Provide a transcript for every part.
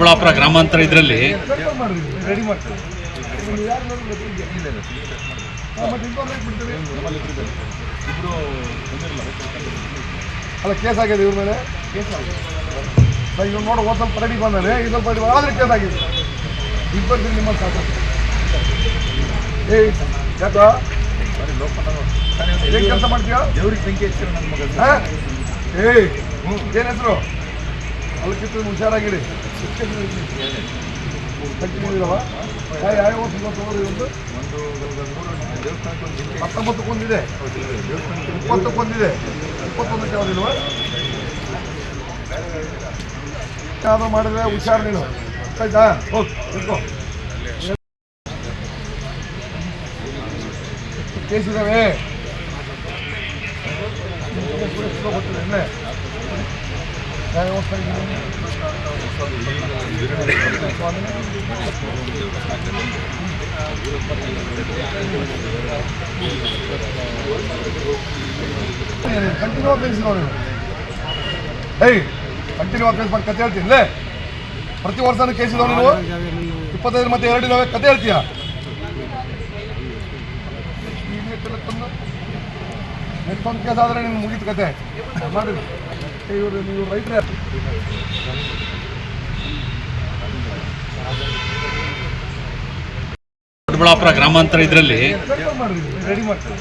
ದೊಡ್ಡಬಳ್ಳಾಪುರ ಗ್ರಾಮಾಂತರ ಇದರಲ್ಲಿ ರೆಡಿ ಮಾಡ್ತೀವಿ. ಅಲ್ಲ ಕೇಸ್ ಆಗಿದೆ ಇವ್ರ ಮೇಲೆ. ಇವ್ರು ನೋಡು ಒಂದು ಸ್ವಲ್ಪ ರೆಡಿ ಬಂದಾನೆ, ಇದು ಸ್ವಲ್ಪ ಆದರೆ ಕೇಸ್ ಆಗಿದೆ. ಇಬ್ಬರು ನಿಮ್ಮ ಸಾಕು. ಏಯ್ ಯಾಕ ಏನು ಕೆಲಸ ಮಾಡ್ತೀಯ? ದೇವ್ರಿಗೆ ಬೆಂಕಿ ಹಚ್ಚಿರೋ ನನ್ನ ಮಗ. ಏಯ್ ಏನು ಹೆಸರು? ಅಲ್ಲಕ್ಕಿತ್ತು ಹುಷಾರಾಗಿರಿ. ಕಂಟಿನ್ಯೂ ಯಾವ ವರ್ಷ ಒಂದು 19 ಕೊಂದಿದೆ, 20 ಕೊಂದಿದೆ, 21ಕ್ಕೆ ಯಾವುದಿಲ್ವ? ಯಾವುದೋ ಮಾಡಿದ್ರೆ ಹುಷಾರು ನೀನು. ಆಯ್ತಾ? ಹೋಗಿ ನಿಂತ್ಕೋ. ಕೇಸ್ ಇದ್ದಾವೆ. ಗೊತ್ತಿದೆ ಯಾವ ವ್ಯವಸ್ಥೆ ಕಂಟಿನ್ಯೂ ಆಫೀಸ್ ನೋಡಿ. ಏಯ್ ಕಂಟಿನ್ಯೂ ಆಫೀಸ್ ಮಾಡಿ ಕತೆ ಹೇಳ್ತೀನಿ. ಪ್ರತಿ ವರ್ಷನೂ ಕೇಸ್ ಇದಾವೆ. ನೀವು 25 ಮತ್ತೆ 2 ಇದಾವೆ, ಕತೆ ಹೇಳ್ತೀಯ? ನೆಕ್ಸ್ಟ್ ಕೇಸ್ ಆದರೆ ನಿಮ್ಗೆ ಮುಗೀತು ಕತೆ ಮಾಡಿ. ಇವರು ನೀವು ರೈತರೇ. ದೊಡ್ಡಬಳ್ಳಾಪುರ ಗ್ರಾಮಾಂತರ ಇದರಲ್ಲಿ ರೆಡಿ ಮಾಡ್ತೀವಿ.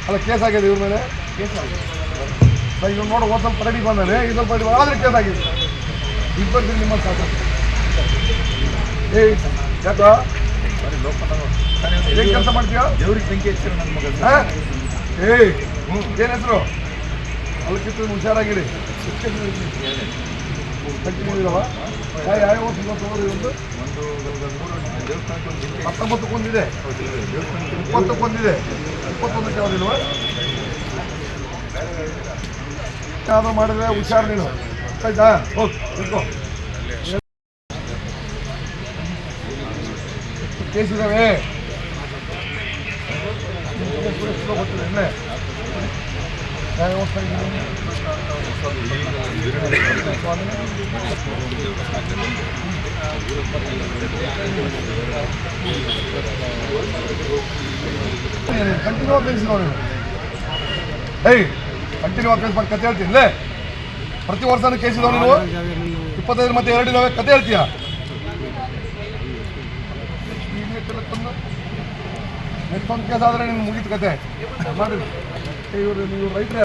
ಅಲ್ಲ ಕೇಸ್ ಆಗಿದೆ ಇವ್ರ ಮೇಲೆ. ಇವ್ರು ನೋಡು ಒಂದು ಸ್ವಲ್ಪ ರೆಡಿ ಬಂದಾನೆ, ಇದು ಸ್ವಲ್ಪ ಆದರೆ ಕೇಸ್ ಆಗಿದೆ. ಇಬ್ಬರು ನಿಮ್ಮ ಸಾಕು. ಏಯ್ ಯಾಕ ಏನು ಕೆಲಸ ಮಾಡ್ತೀಯ? ದೇವ್ರಿಗೆ ಬೆಂಕಿ ಹಚ್ಚಿರೋ ನನ್ನ ಮಗ. ಏಯ್ ಏನು ಹೆಸರು? ಅಲ್ಲಕ್ಕಿತ್ತು ಹುಷಾರಾಗಿರಿ. ಕಂಟಿನ್ಯೂ ಇದಾವ. ಯಾವ ವರ್ಷ ಒಂದು 19 ಕೊಂದಿದೆ, 20 ಕೊಂದಿದೆ, 21ಕ್ಕೆ ಯಾವುದಿಲ್ವ? ಯಾವುದೋ ಮಾಡಿದ್ರೆ ಹುಷಾರು ನೀನು. ಆಯ್ತಾ? ಹೋಗಿ ನಿಂತ್ಕೋ. ಕೇಸ್ ಇದ್ದಾವೆ. ಗೊತ್ತಿದೆ ಯಾವ ವ್ಯವಸ್ಥೆ ಕಂಟಿನ್ಯೂ ಆಫೀಸ್ ನೋಡಿ. ಏಯ್ ಕಂಟಿನ್ಯೂ ಆಫೀಸ್ ಮಾಡಿ ಕತೆ ಹೇಳ್ತೀನಿ. ಪ್ರತಿ ವರ್ಷನೂ ಕೇಸ್ ಇದಾವೆ. ನೀವು 25 ಮತ್ತೆ 2 ಇದಾವೆ, ಕತೆ ಹೇಳ್ತೀಯ? ನೆಕ್ಸ್ಟ್ ಒಂದು ಕೇಸ್ ಆದರೆ ನಿಮ್ಗೆ ಮುಗೀತು ಕತೆ ಮಾಡಿ. ಇವರು ನೀವು ರೈತರೇ.